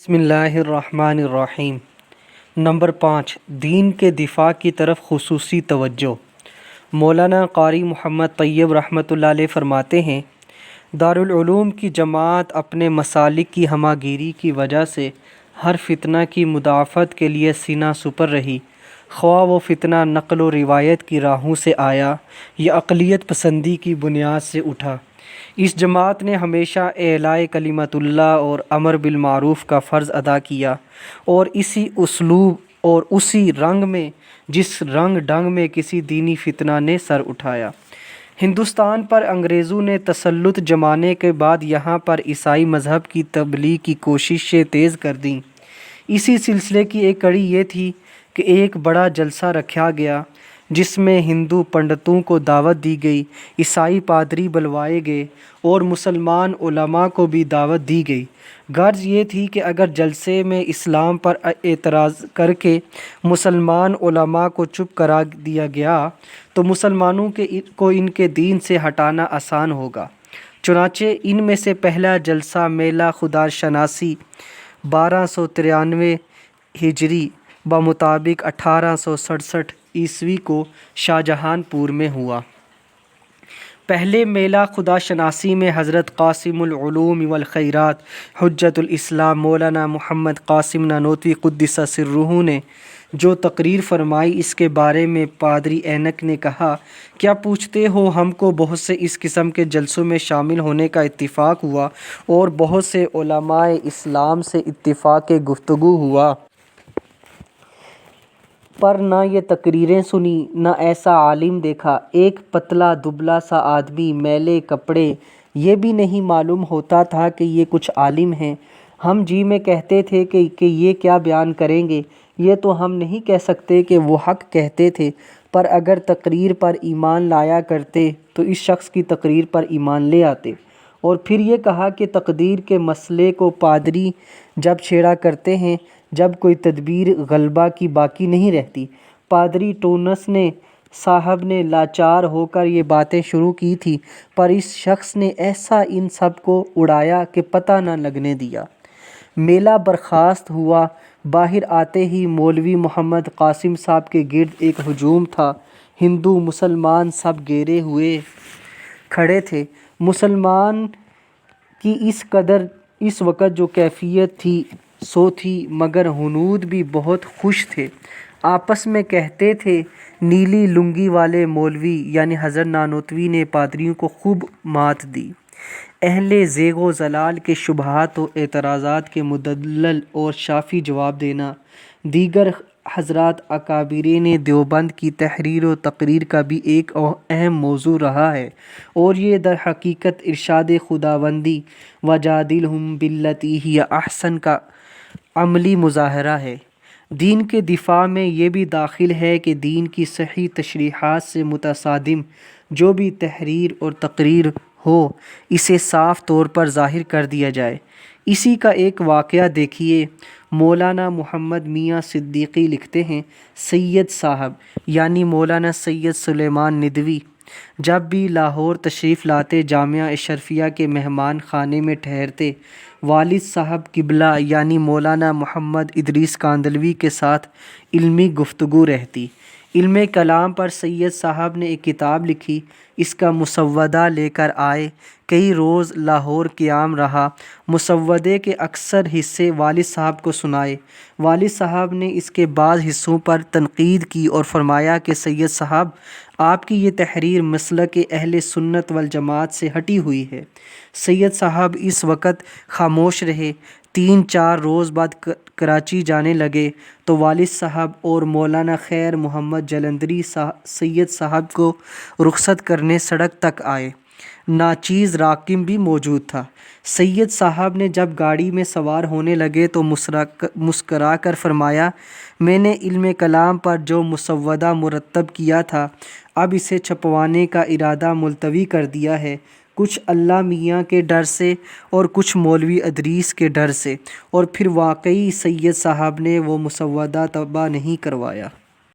بسم اللہ الرحمن الرحیم۔ نمبر 5، دین کے دفاع کی طرف خصوصی توجہ۔ مولانا قاری محمد طیب رحمۃ اللہ علیہ فرماتے ہیں، دارالعلوم کی جماعت اپنے مسالک کی ہمہ گیری کی وجہ سے ہر فتنہ کی مدافعت کے لیے سینہ سپر رہی، خواہ وہ فتنہ نقل و روایت کی راہوں سے آیا یا اقلیت پسندی کی بنیاد سے اٹھا۔ اس جماعت نے ہمیشہ اعلاء کلمت اللہ اور امر بالمعروف کا فرض ادا کیا، اور اسی اسلوب اور اسی رنگ میں جس رنگ ڈنگ میں کسی دینی فتنہ نے سر اٹھایا۔ ہندوستان پر انگریزوں نے تسلط جمانے کے بعد یہاں پر عیسائی مذہب کی تبلیغ کی کوششیں تیز کر دیں۔ اسی سلسلے کی ایک کڑی یہ تھی کہ ایک بڑا جلسہ رکھا گیا جس میں ہندو پنڈتوں کو دعوت دی گئی، عیسائی پادری بلوائے گئے اور مسلمان علماء کو بھی دعوت دی گئی۔ غرض یہ تھی کہ اگر جلسے میں اسلام پر اعتراض کر کے مسلمان علماء کو چپ کرا دیا گیا تو مسلمانوں کو ان کے دین سے ہٹانا آسان ہوگا۔ چنانچہ ان میں سے پہلا جلسہ میلہ خدا شناسی 1293 ہجری بمطابق 1867 عیسوی کو شاہجہان پور میں ہوا۔ پہلے میلہ خدا شناسی میں حضرت قاسم العلوم والخیرات حجت الاسلام مولانا محمد قاسم نانوتوی قدس سرہ نے جو تقریر فرمائی، اس کے بارے میں پادری اینک نے کہا، کیا پوچھتے ہو، ہم کو بہت سے اس قسم کے جلسوں میں شامل ہونے کا اتفاق ہوا اور بہت سے علماء اسلام سے اتفاق گفتگو ہوا، پر نہ یہ تقریریں سنی نہ ایسا عالم دیکھا۔ ایک پتلا دبلا سا آدمی، میلے کپڑے، یہ بھی نہیں معلوم ہوتا تھا کہ یہ کچھ عالم ہیں۔ ہم جی میں کہتے تھے کہ یہ کیا بیان کریں گے، یہ تو ہم نہیں کہہ سکتے کہ وہ حق کہتے تھے، پر اگر تقریر پر ایمان لایا کرتے تو اس شخص کی تقریر پر ایمان لے آتے۔ اور پھر یہ کہا کہ تقدیر کے مسئلے کو پادری جب چھیڑا کرتے ہیں جب کوئی تدبیر غلبہ کی باقی نہیں رہتی۔ پادری ٹونس نے صاحب نے لاچار ہو کر یہ باتیں شروع کی تھی، پر اس شخص نے ایسا ان سب کو اڑایا کہ پتہ نہ لگنے دیا۔ میلہ برخاست ہوا۔ باہر آتے ہی مولوی محمد قاسم صاحب کے گرد ایک ہجوم تھا۔ ہندو مسلمان سب گھیرے ہوئے کھڑے تھے۔ مسلمان کی اس قدر اس وقت جو کیفیت تھی سو تھی، مگر ہنود بھی بہت خوش تھے۔ آپس میں کہتے تھے، نیلی لنگی والے مولوی یعنی حضرت نانوتوی نے پادریوں کو خوب مات دی۔ اہل زیغ و ضلال کے شبہات و اعتراضات کے مدلل اور شافی جواب دینا۔ دیگر حضرات اکابرین دیوبند کی تحریر و تقریر کا بھی ایک اہم موضوع رہا ہے، اور یہ در حقیقت ارشاد خداوندی وجادلہم باللتی ہی احسن کا عملی مظاہرہ ہے۔ دین کے دفاع میں یہ بھی داخل ہے کہ دین کی صحیح تشریحات سے متصادم جو بھی تحریر اور تقریر ہو، اسے صاف طور پر ظاہر کر دیا جائے۔ اسی کا ایک واقعہ دیکھیے۔ مولانا محمد میاں صدیقی لکھتے ہیں، سید صاحب یعنی مولانا سید سلیمان ندوی جب بھی لاہور تشریف لاتے، جامعہ اشرفیہ کے مہمان خانے میں ٹھہرتے، والد صاحب قبلہ یعنی مولانا محمد ادریس کاندھلوی کے ساتھ علمی گفتگو رہتی۔ علم کلام پر سید صاحب نے ایک کتاب لکھی، اس کا مسودہ لے کر آئے۔ کئی روز لاہور قیام رہا۔ مسودے کے اکثر حصے والد صاحب کو سنائے۔ والد صاحب نے اس کے بعض حصوں پر تنقید کی اور فرمایا کہ سید صاحب، آپ کی یہ تحریر مسلک اہل سنت والجماعت سے ہٹی ہوئی ہے۔ سید صاحب اس وقت خاموش رہے۔ 3-4 روز بعد کراچی جانے لگے تو والد صاحب اور مولانا خیر محمد جلندری سید صاحب کو رخصت کرنے سڑک تک آئے۔ ناچیز راکم بھی موجود تھا۔ سید صاحب نے جب گاڑی میں سوار ہونے لگے تو مسکرا کر فرمایا، میں نے علم کلام پر جو مسودہ مرتب کیا تھا، اب اسے چھپوانے کا ارادہ ملتوی کر دیا ہے، کچھ اللہ میاں کے ڈر سے اور کچھ مولوی ادریس کے ڈر سے۔ اور پھر واقعی سید صاحب نے وہ مسودہ طبع نہیں کروایا۔